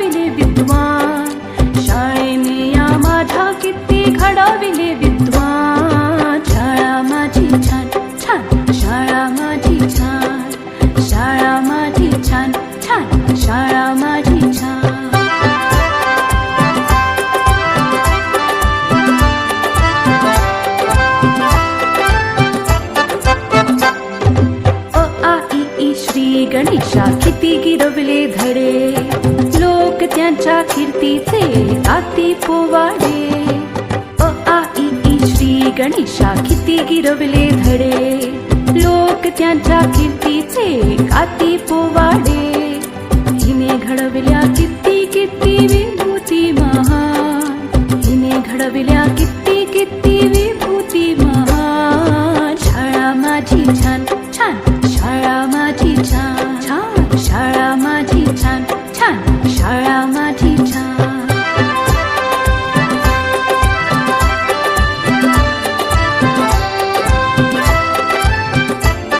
घडविले विद्वान, शाळेने या माझ्या किती घडविले विद्वान. शाळा माझी छान छान, शाळा माझी छान, शाळा माझी छान छान, शाळा माझी छान. श्री गणेशा किती गिरवले धडे, लोक त्यांच्या कीर्तीचे गाती पोवाडे. आ इ ई श्री गणेशा किती गिरवले धडे, लोक त्यांच्या कीर्तीचे गाती पोवाडे. हिने घडविल्या किती किती विभूती महान, हिने घडविल्या किती किती विभूती महान.